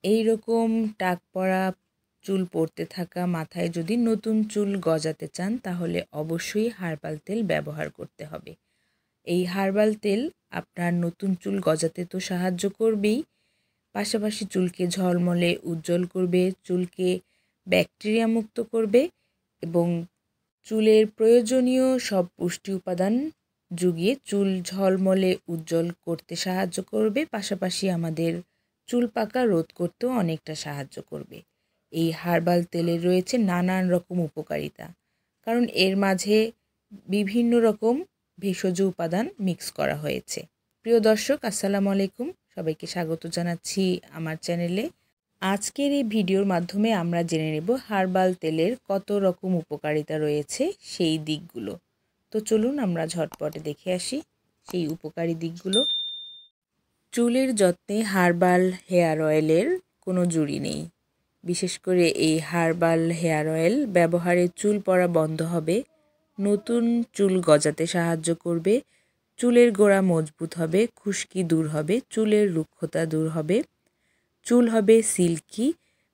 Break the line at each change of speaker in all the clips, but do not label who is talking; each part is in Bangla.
এই রকম টাক পড়া চুল পড়তে থাকা মাথায় যদি নতুন চুল গজাতে চান তাহলে অবশ্যই হার্বাল তেল ব্যবহার করতে হবে। এই হার্বাল তেল আপনার নতুন চুল গজাতে তো সাহায্য করবেই, পাশাপাশি চুলকে ঝলমলে উজ্জ্বল করবে, চুলকে ব্যাকটেরিয়া মুক্ত করবে এবং চুলের প্রয়োজনীয় সব পুষ্টি উপাদান জুগিয়ে চুল ঝলমলে উজ্জ্বল করতে সাহায্য করবে, পাশাপাশি আমাদের চুল পাকা রোধ করতেও অনেকটা সাহায্য করবে। এই হার্বাল তেলের রয়েছে নানান রকম উপকারিতা, কারণ এর মাঝে বিভিন্ন রকম ভেষজ উপাদান মিক্স করা হয়েছে। প্রিয় দর্শক, আসসালামু আলাইকুম, সবাইকে স্বাগত জানাচ্ছি আমার চ্যানেলে। আজকের এই ভিডিওর মাধ্যমে আমরা জেনে নেব হার্বাল তেলের কত রকম উপকারিতা রয়েছে সেই দিকগুলো। তো চলুন আমরা ঝটপটে দেখে আসি সেই উপকারী দিকগুলো। চুলের যত্নে হার্বাল হেয়ার অয়েলের কোনো জুড়ি নেই। বিশেষ করে এই হার্বাল হেয়ার অয়েল ব্যবহারে চুল পড়া বন্ধ হবে, নতুন চুল গজাতে সাহায্য করবে, চুলের গোড়া মজবুত হবে, খুশকি দূর হবে, চুলের রুক্ষতা দূর হবে, চুল হবে সিল্কি,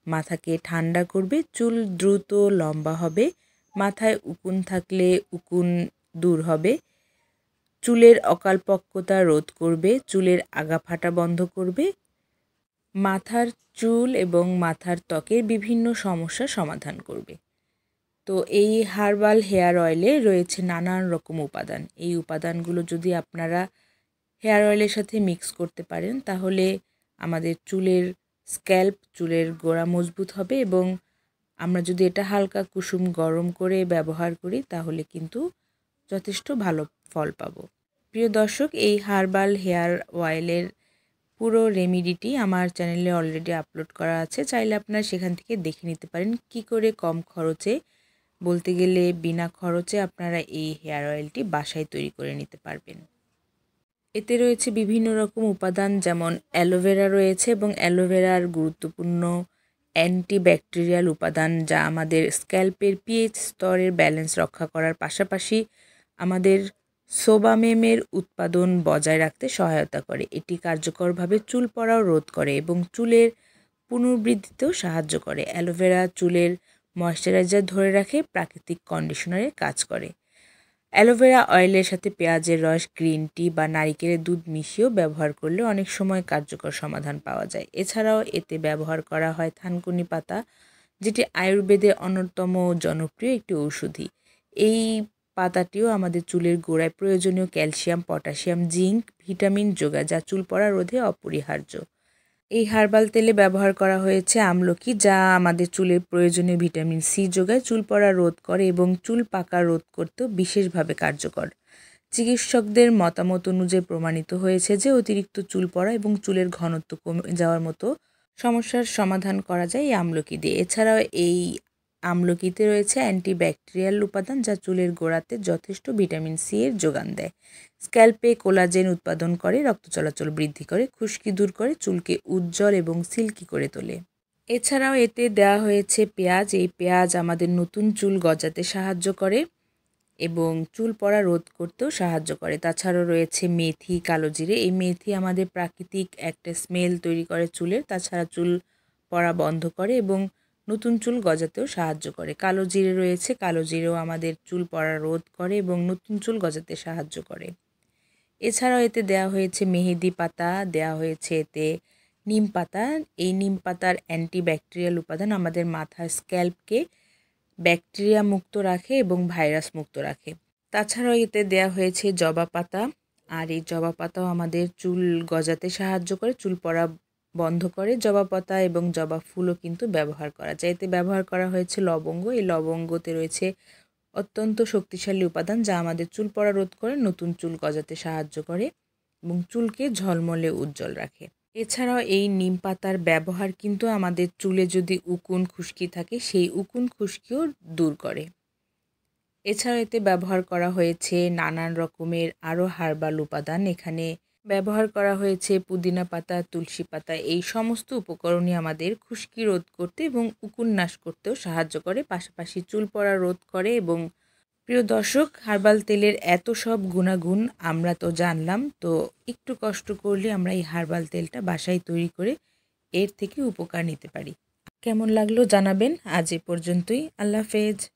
মাথাকে ঠান্ডা করবে, চুল দ্রুত লম্বা হবে, মাথায় উকুন থাকলে উকুন দূর হবে, চুলের অকালপক্কতা রোধ করবে, চুলের আগা ফাটা বন্ধ করবে, মাথার চুল এবং মাথার ত্বকের বিভিন্ন সমস্যা সমাধান করবে। তো এই হার্বাল হেয়ার অয়েলে রয়েছে নানান রকম উপাদান। এই উপাদানগুলো যদি আপনারা হেয়ার অয়েলের সাথে মিক্স করতে পারেন তাহলে আমাদের চুলের চুলের গোড়া মজবুত হবে এবং আমরা যদি এটা হালকা কুসুম গরম করে ব্যবহার করি তাহলে কিন্তু যথেষ্ট ভালো ফল পাবো। প্রিয় দর্শক, এই হার্বাল হেয়ার অয়েলের পুরো রেমিডিটি আমার চ্যানেলে অলরেডি আপলোড করা আছে, চাইলে আপনারা সেখান থেকে দেখে নিতে পারেন কি করে কম খরচে, বলতে গেলে বিনা খরচে আপনারা এই হেয়ার অয়েলটি বাসায় তৈরি করে নিতে পারবেন। এতে রয়েছে বিভিন্ন রকম উপাদান, যেমন অ্যালোভেরা রয়েছে এবং অ্যালোভেরার গুরুত্বপূর্ণ অ্যান্টিব্যাকটেরিয়াল উপাদান যা আমাদের স্ক্যাল্পের পিএইচ স্তরের ব্যালেন্স রক্ষা করার পাশাপাশি আমাদের সোবামেমের উৎপাদন বজায় রাখতে সহায়তা করে। এটি কার্যকরভাবে চুল পড়াও রোধ করে এবং চুলের পুনর্বৃদ্ধিতেও সাহায্য করে। অ্যালোভেরা চুলের ময়শ্চারাইজার ধরে রাখে, প্রাকৃতিক কন্ডিশনারের কাজ করে। অ্যালোভেরা অয়েলের সাথে পেঁয়াজের রস, গ্রিন টি বা নারিকেলের দুধ মিশিয়েও ব্যবহার করলে অনেক সময় কার্যকর সমাধান পাওয়া যায়। এছাড়াও এতে ব্যবহার করা হয় থানকুনি পাতা, যেটি আয়ুর্বেদে অন্যতম জনপ্রিয় একটি ঔষধি। এই পাতাটিও আমাদের চুলের গোড়ায় প্রয়োজনীয় ক্যালসিয়াম, পটাশিয়াম, জিঙ্ক, ভিটামিন যোগায়, যা চুল পড়া রোধে অপরিহার্য। এই হার্বাল তেলে ব্যবহার করা হয়েছে আমলকি, যা আমাদের চুলের প্রয়োজনীয় ভিটামিন সি যোগায়, চুল পড়া রোধ করে এবং চুল পাকা রোধ করতেও বিশেষভাবে কার্যকর। চিকিৎসকদের মতামত অনুযায়ী প্রমাণিত হয়েছে যে অতিরিক্ত চুল পড়া এবং চুলের ঘনত্ব কমে যাওয়ার মতো সমস্যার সমাধান করা যায় এই আমলকি দিয়ে। এছাড়াও এই আমলকিতে রয়েছে অ্যান্টিব্যাকটেরিয়াল উপাদান যা চুলের গোড়াতে যথেষ্ট ভিটামিন সি এর যোগান দেয়, স্ক্যাল্পে কোলাজেন উৎপাদন করে, রক্ত চলাচল বৃদ্ধি করে, খুশকি দূর করে, চুলকে উজ্জ্বল এবং সিল্কি করে তোলে। এছাড়াও এতে দেওয়া হয়েছে পেঁয়াজ। এই পেঁয়াজ আমাদের নতুন চুল গজাতে সাহায্য করে এবং চুল পড়া রোধ করতেও সাহায্য করে। তাছাড়াও রয়েছে মেথি, কালো জিরে। এই মেথি আমাদের প্রাকৃতিক একটা স্মেল তৈরি করে চুলের, তাছাড়া চুল পড়া বন্ধ করে এবং নতুন চুল গজাতেও সাহায্য করে। কালো জিরে রয়েছে, কালো জিরেও আমাদের চুল পড়া রোধ করে এবং নতুন চুল গজাতে সাহায্য করে। এছাড়াও এতে দেওয়া হয়েছে মেহেদি পাতা, দেওয়া হয়েছে এতে নিম পাতা। এই নিম পাতার অ্যান্টিব্যাকটেরিয়াল উপাদান আমাদের মাথার স্ক্যাল্পকে ব্যাকটেরিয়া মুক্ত রাখে এবং ভাইরাস মুক্ত রাখে। তাছাড়াও এতে দেওয়া হয়েছে জবা পাতা, আর এই জবা পাতাও আমাদের চুল গজাতে সাহায্য করে, চুল পড়া বন্ধ করে। জবা পাতা এবং জবা ফুলও কিন্তু ব্যবহার করা যায়। এতে ব্যবহার করা হয়েছে লবঙ্গ। এই লবঙ্গতে রয়েছে অত্যন্ত শক্তিশালী উপাদান যা আমাদের চুল পড়া রোধ করে, নতুন চুল গজাতে সাহায্য করে এবং চুলকে ঝলমলে উজ্জ্বল রাখে। এছাড়াও এই নিম পাতার ব্যবহার কিন্তু আমাদের চুলে যদি উকুন খুশকি থাকে সেই উকুন খুশকিও দূর করে। এছাড়াও এতে ব্যবহার করা হয়েছে নানান রকমের আরও হার্বাল উপাদান। এখানে ব্যবহার করা হয়েছে পুদিনা পাতা, তুলসী পাতা। এই সমস্ত উপকরণই আমাদের খুশকি রোধ করতে এবং উকুন নাশ করতেও সাহায্য করে, পাশাপাশি চুল পড়া রোধ করে। এবং প্রিয় দর্শক, হার্বাল তেলের এত সব গুণাগুণ আমরা তো জানলাম, তো একটু কষ্ট করলে আমরা এই হার্বাল তেলটা বাসায় তৈরি করে এর থেকে উপকার নিতে পারি। কেমন লাগলো জানাবেন। আজ এ পর্যন্তই। আল্লাহ হাফেজ।